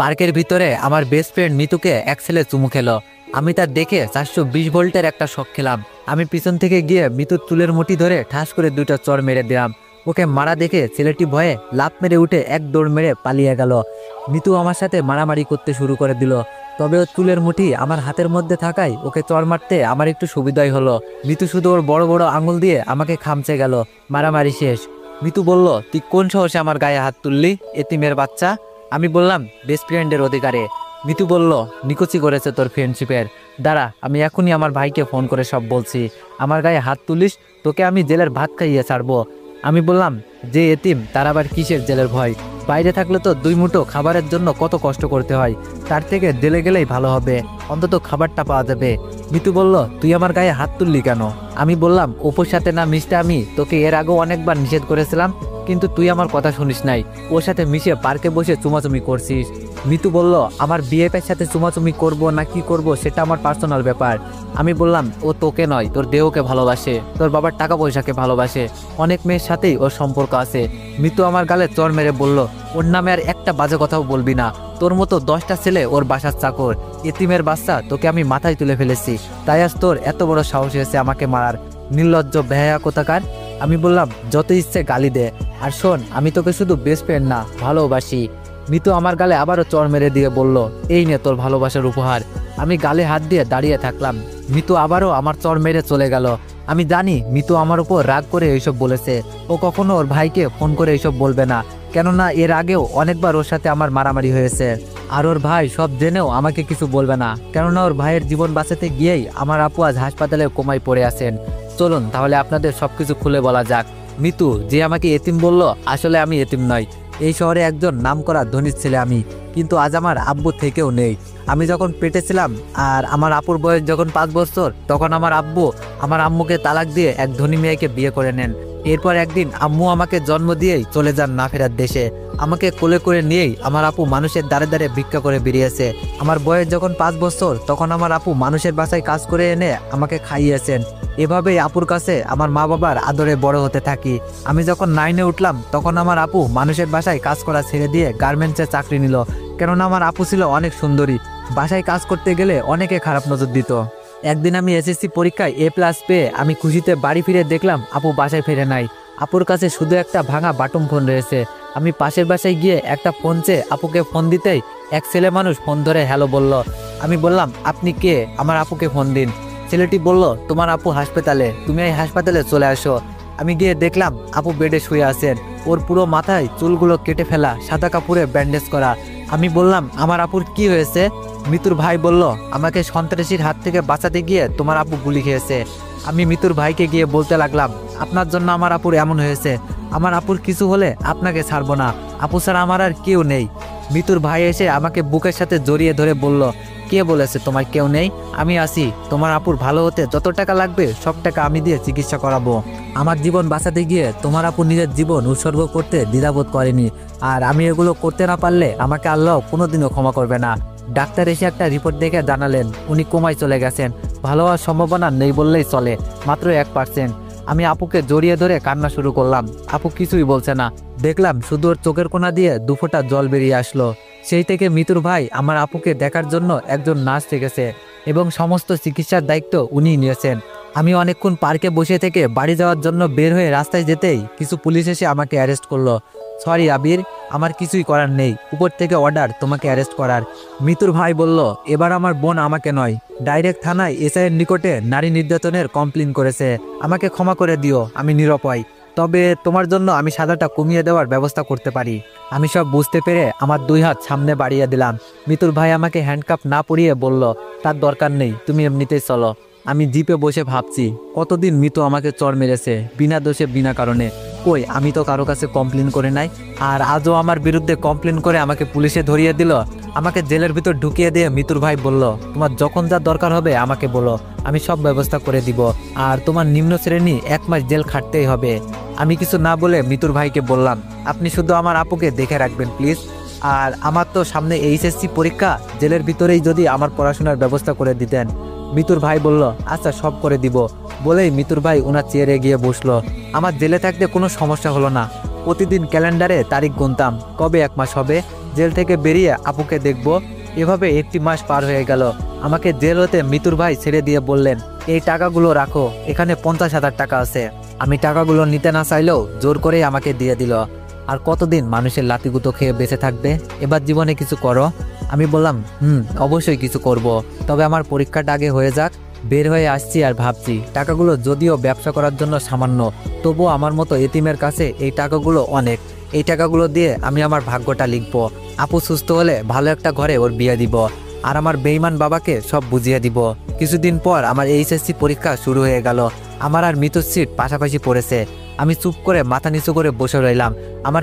পার্কের ভিতরে আমার বেস্ট ফ্রেন্ড মিতুকে এক ছেলে চুমু খেলো। আমি তা দেখে 420 ভোল্টের একটা শক খেলাম। আমি পিছন থেকে গিয়ে মিতুর চুলের মুঠি ধরে ঠাস করে 2টা চড় মেরে দিলাম। ওকে মারা দেখে ছেলেটি ভয়ে লাফ মেরে উঠে এক দৌড় মেরে পালিয়ে গেল। মিতু আমার সাথে মারামারি করতে শুরু করে দিল, তবে ওর চুলের মুঠি আমার হাতের মধ্যে থাকায় ওকে চড় মারতে আমার একটু সুবিধাই হলো। মিতু শুধু ওর বড় বড় আঙুল দিয়ে আমাকে খামচে গেল। মারামারি শেষ। মিতু বলল, তুই কোন সাহসে আমার গায়ে হাত তুললি, এতিমের বাচ্চা? আমি বললাম, বেস্ট ফ্রেন্ডের অধিকারে। মিতু বলল, নিকুচি করেছে তোর ফ্রেন্ডশিপের। দাঁড়া, আমি এখনই আমার ভাইকে ফোন করে সব বলছি। আমার গায়ে হাত তুলিস, তোকে আমি জেলের ভাত খাইয়ে ছাড়বো। আমি বললাম, যে এতিম তার আবার কিসের জেলের ভয়? বাইরে থাকলে তো 2 মুঠো খাবারের জন্য কত কষ্ট করতে হয়, তার থেকে জেলে গেলেই ভালো হবে, অন্তত খাবারটা পাওয়া যাবে। মিতু বলল, তুই আমার গায়ে হাত তুললি কেন? আমি বললাম, অপুর সাথে না মিশতে আমি তোকে এর আগেও অনেকবার নিষেধ করেছিলাম, কিন্তু তুই আমার কথা শুনিস নাই। ওর সাথে মিশে পার্কে বসে চুমাচুমি করছিস। মিতু বলল, আমার বিএফের সাথে চুমাচুমি করব না কি করব সেটা আমার পার্সোনাল ব্যাপার। আমি বললাম, ও তোকে নয়, তোর দেহকে ভালোবাসে, তোর বাবার টাকা পয়সাকে ভালোবাসে, অনেক মেয়ের সাথেই ওর সম্পর্ক আছে। মিতু আমার গালে চড় মেরে বলল, ওর নামে আর একটা বাজে কথাও বলবি না। তোর মতো 10টা ছেলে ওর বাসার চাকর, এতিমের বাচ্চা, তোকে আমি মাথায় তুলে ফেলেছি, তাই আজ তোর এত বড় সাহস হয়েছে আমাকে মারার, নির্লজ্জ বেহায়া কোথাকার। আমি বললাম, যত ইচ্ছে গালি দে, আর শোন, আমি তোকে শুধু বেস্ট ফ্রেন্ড না, ভালোবাসি। মিতু আমার গালে আবারও চড় মেরে দিয়ে বলল, এই নে তোর ভালোবাসার উপহার। আমি গালে হাত দিয়ে দাঁড়িয়ে থাকলাম। মিতু আবারও আমার চড় মেরে চলে গেল। আমি জানি মিতু আমার উপর রাগ করে এইসব বলেছে। ও কখনো ওর ভাইকে ফোন করে এইসব বলবে না, কেননা এর আগেও অনেকবার ওর সাথে আমার মারামারি হয়েছে। আর ওর ভাই সব জেনেও আমাকে কিছু বলবে না, কেননা ওর ভাইয়ের জীবন বাঁচাতে গিয়েই আমার আপু আজ হাসপাতালে কোমায় পড়ে আছেন। চলুন তাহলে আপনাদের সবকিছু খুলে বলা যাক। মিতু যে আমাকে এতিম বলল, আসলে আমি এতিম নয়। এই শহরে একজন নামকরা ধনী ছেলে আমি, কিন্তু আজ আমার আব্বু থেকেও নেই। আমি যখন পেটে ছিলাম আর আমার আপুর বয়স যখন 5 বছর, তখন আমার আব্বু আমার আম্মুকে তালাক দিয়ে এক ধনী মেয়েকে বিয়ে করে নেন। এরপর একদিন আম্মু আমাকে জন্ম দিয়েই চলে যান না ফেরার দেশে। আমাকে কোলে করে নিয়েই আমার আপু মানুষের দ্বারে দ্বারে ভিক্ষা করে বেরিয়েছে। আমার বয়স যখন 5 বছর, তখন আমার আপু মানুষের বাসায় কাজ করে এনে আমাকে খাইয়েছেন। এভাবেই আপুর কাছে আমার মা বাবার আদরে বড় হতে থাকি। আমি যখন 9-এ উঠলাম, তখন আমার আপু মানুষের বাসায় কাজ করা ছেড়ে দিয়ে গার্মেন্টসে চাকরি নিল, কেননা আমার আপু ছিল অনেক সুন্দরী। বাসায় কাজ করতে গেলে অনেকে খারাপ নজর দিত। একদিন আমি এসএসসি পরীক্ষায় A+ পেয়ে আমি খুশিতে বাড়ি ফিরে দেখলাম আপু বাসায় ফিরে নাই। আপুর কাছে শুধু একটা ভাঙা বাটন ফোন রয়েছে। আমি পাশের বাসায় গিয়ে একটা ফোন চেয়ে আপুকে ফোন দিতেই এক ছেলে মানুষ ফোন ধরে হ্যালো বলল। আমি বললাম, আপনি কে? আমার আপুকে ফোন দিন। ছেলেটি বলল, তোমার আপু হাসপাতালে, তুমি এই হাসপাতালে চলে আসো। আমি গিয়ে দেখলাম আপু বেডে শুয়ে আছেন। ওর পুরো মাথায় চুলগুলো কেটে ফেলা, সাদা কাপড়ে ব্যান্ডেজ করা। আমি বললাম, আমার আপুর কি হয়েছে? মিতুর ভাই বলল, আমাকে সন্ত্রাসীর হাত থেকে বাঁচাতে গিয়ে তোমার আপু গুলি খেয়েছে। আমি মিতুর ভাইকে গিয়ে বলতে লাগলাম, আপনার জন্য আমার আপুর এমন হয়েছে, আমার আপুর কিছু হলে আপনাকে ছাড়বো না, আপু ছাড়া আমার আর কেউ নেই। মিতুর ভাই এসে আমাকে বুকের সাথে জড়িয়ে ধরে বলল, কে বলেছে তোমার কেউ নেই? আমি আছি, তোমার আপুর ভালো হতে যত টাকা লাগবে সব টাকা আমি দিয়ে চিকিৎসা করাবো। আমার জীবন বাঁচাতে গিয়ে তোমার আপু নিজের জীবন উৎসর্গ করতে দ্বিধাবোধ করেনি, আর আমি এগুলো করতে না পারলে আমাকে আল্লাহ কোনোদিনও ক্ষমা করবে না। ডাক্তার এসে একটা রিপোর্ট দেখে জানালেন উনি কোমায় চলে গেছেন, ভালো হওয়ার সম্ভাবনা নেই বললেই চলে, মাত্র 1%। আমি আপুকে জড়িয়ে ধরে কান্না শুরু করলাম। আপু কিছুই বলছে না। দেখলাম শুধু ওর চোখের কোণা দিয়ে 2 ফোঁটা জল বেরিয়ে আসলো। সেই থেকে মিতুর ভাই আমার আপুকে দেখার জন্য একজন নার্স রেখেছে এবং সমস্ত চিকিৎসার দায়িত্ব উনিই নিয়েছেন। আমি অনেকক্ষণ পার্কে বসে থেকে বাড়ি যাওয়ার জন্য বের হয়ে রাস্তায় যেতেই কিছু পুলিশ এসে আমাকে অ্যারেস্ট করলো। সরি আবির, আমার কিছুই করার নেই, উপর থেকে অর্ডার তোমাকে অ্যারেস্ট করার। মিতুর ভাই বলল, এবার আমার বোন আমাকে নয়, ডাইরেক্ট থানায় এসআইয়ের নিকটে নারী নির্যাতনের কমপ্লেন করেছে। আমাকে ক্ষমা করে দিও, আমি নিরুপায়, তবে তোমার জন্য আমি সাজাটা কমিয়ে দেওয়ার ব্যবস্থা করতে পারি। আমি সব বুঝতে পেরে আমার 2 হাত সামনে বাড়িয়ে দিলাম। মিতুর ভাই আমাকে হ্যান্ডকাপ না পরিয়ে বলল, তার দরকার নেই, তুমি এমনিতেই চলো। আমি জিপে বসে ভাবছি, কতদিন মিতু আমাকে চড় মেরেছে বিনা দোষে বিনা কারণে। কই, আমি তো কারো কাছে কমপ্লেন করে নাই, আর আজও আমার বিরুদ্ধে কমপ্লেন করে আমাকে পুলিশে ধরিয়ে দিল। আমাকে জেলের ভিতর ঢুকিয়ে দিয়ে মিতুর ভাই বলল, তোমার যখন যা দরকার হবে আমাকে বলো, আমি সব ব্যবস্থা করে দিব, আর তোমার নিম্ন শ্রেণী 1 মাস জেল খাটতেই হবে। আমি কিছু না বলে মিতুর ভাইকে বললাম, আপনি শুধু আমার আপুকে দেখে রাখবেন প্লিজ, আর আমার তো সামনে এইচএসসি পরীক্ষা, জেলের ভিতরেই যদি আমার পড়াশোনার ব্যবস্থা করে দিতেন। মিতুর ভাই বলল, আচ্ছা সব করে দিব। বলেই মিতুর ভাই ওনার চেয়ারে গিয়ে বসলো। আমার জেলে থাকতে কোনো সমস্যা হলো না, প্রতিদিন ক্যালেন্ডারে তারিখ গুনতাম, কবে 1 মাস হবে, জেল থেকে বেরিয়ে আপুকে দেখব। এভাবে 1টি মাস পার হয়ে গেল। আমাকে জেল হতে মিতুর ভাই ছেড়ে দিয়ে বললেন, এই টাকাগুলো রাখো, এখানে 50,000 টাকা আছে। আমি টাকাগুলো নিতে না চাইলেও জোর করেই আমাকে দিয়ে দিল। আর কতদিন মানুষের লাতিগুতো খেয়ে বেঁচে থাকবে, এবার জীবনে কিছু করো। আমি বললাম, অবশ্যই কিছু করব, তবে আমার পরীক্ষাটা আগে হয়ে যাক। বের হয়ে আসছি আর ভাবছি, টাকাগুলো যদিও ব্যবসা করার জন্য সামান্য, তবুও আমার মতো এতিমের কাছে এই টাকাগুলো অনেক। এই টাকাগুলো দিয়ে আমি আমার ভাগ্যটা লিখবো। আপু সুস্থ হলে ভালো একটা ঘরে ওর বিয়ে দিব, আর আমার বেইমান বাবাকে সব বুঝিয়ে দিব। কিছুদিন পর আমার এইচএসসি পরীক্ষা শুরু হয়ে গেল। আমার আর মিতুর সিট পাশাপাশি পড়েছে। আমি চুপ করে মাথা নিচু করে বসে রইলাম। আমার